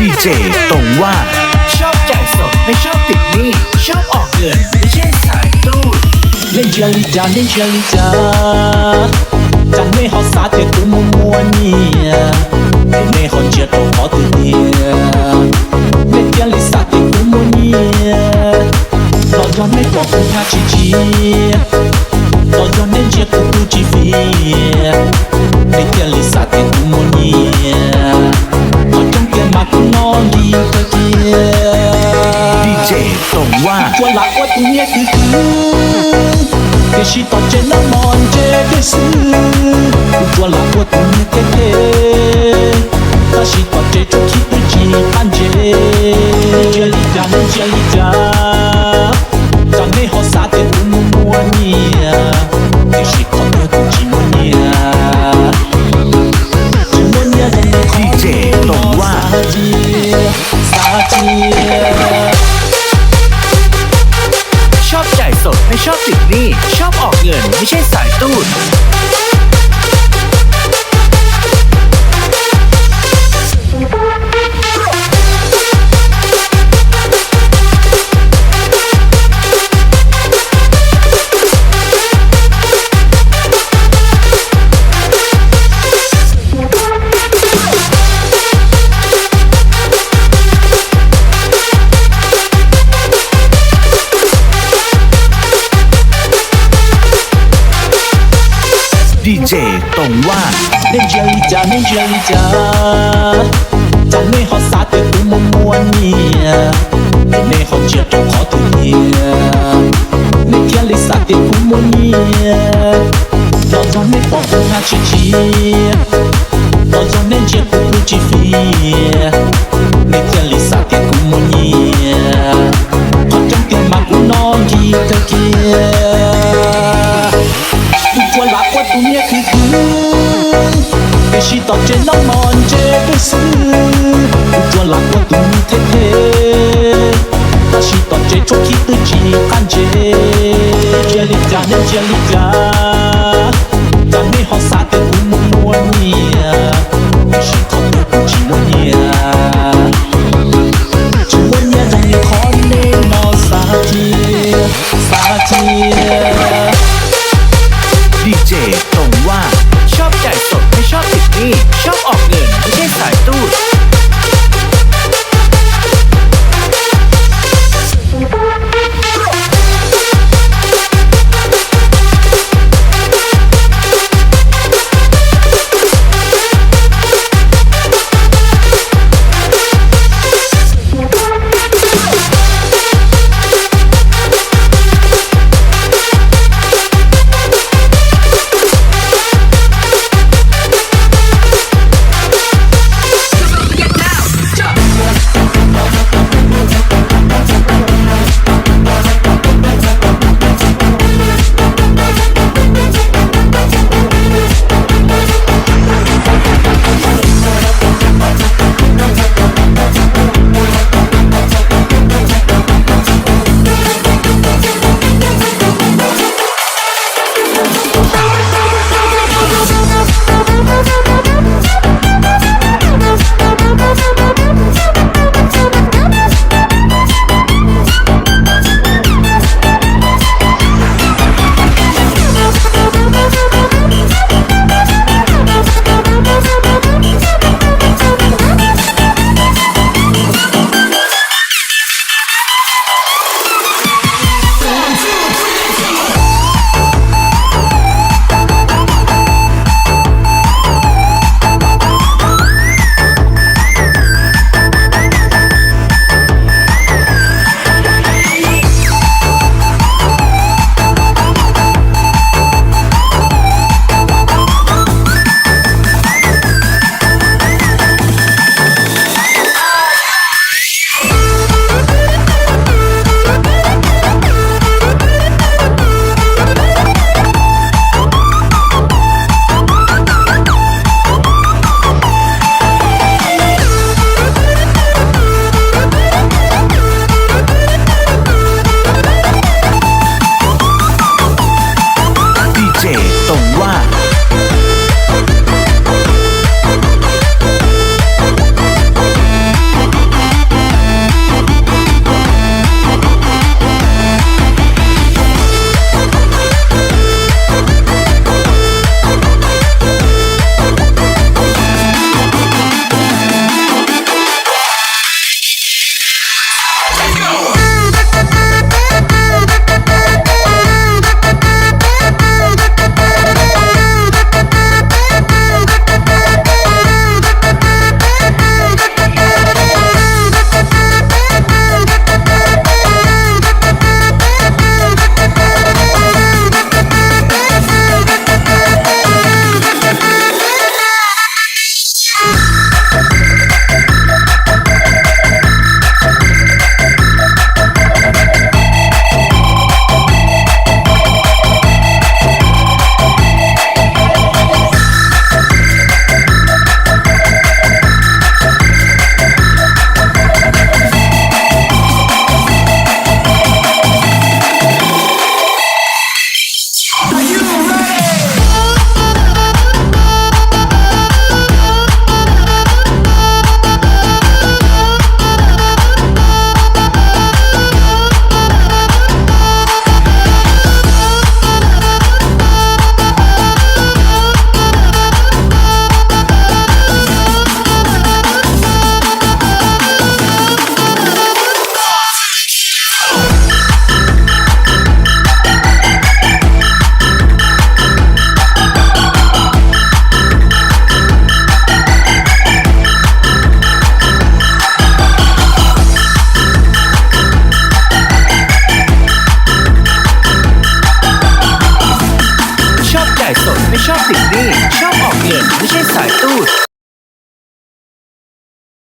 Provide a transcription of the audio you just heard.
ดีเจตรงว่าชอบจ่ายสดไม่ชอบติดหนี้ชอบออกเงินไม่ใช่สายตู้เล่นเชียร์ลีจ้าเล่นเชียร์ลีจ้าจังไม่好撒点กูมัวมัวเนี่ยไม่好接受好的เนี่ยไม่เที่ยวลี撒点กูมัวเนี่ยเราย้อนไม่บอกกูท่าจีจีเราย้อนเล่นเชียร์กูตูจีฟีไม่เที่ยวลี撒点กูมัวเนี่ยขอจงเกียร์มากูนอนดีตะเกียดีเจตรงว่าตัวหลักว่าตรงนี้คือque si toche no monte que si tu la puedo ni que casi toche tu kitu ji anje jeli ja chẳng nghe họ sa te tu mua nia que si toche tu ji mua niaดีเจตรงว่าชอบจ่ายสดไม่ชอบติดหนี้ชอบออกเงินไม่ใช่สายตู้ดีเจตรงว่าเล่นเชียร์ลีจ้าเล่นเชียร์ลีจ้าจังไม่好撒点กูมัวมัวเนี่ยไม่好接受好的เนี่ยไม่เที่ยวลี撒点กูมัวเนี่ยเราย้อนไม่บอกกูท่าจีจีเราย้อนเล่นเชียร์กูตูจีฟีไม่เที่ยวลี撒点กูมัวเนี่ยขอจงเตียงมากูนอนดีตะเกียตัวหลักว่าตรงนี้คือque si toche no monte que siตัวหลักว่าตรงนี้เท่ๆแต่si tocheทุกคิดตัวจีกันเจเจลิจ้าเนเจลิจ้าจังไม่好撒点กูมัวมัวเนี่ยque si tocheกูจีมัวเนี่ย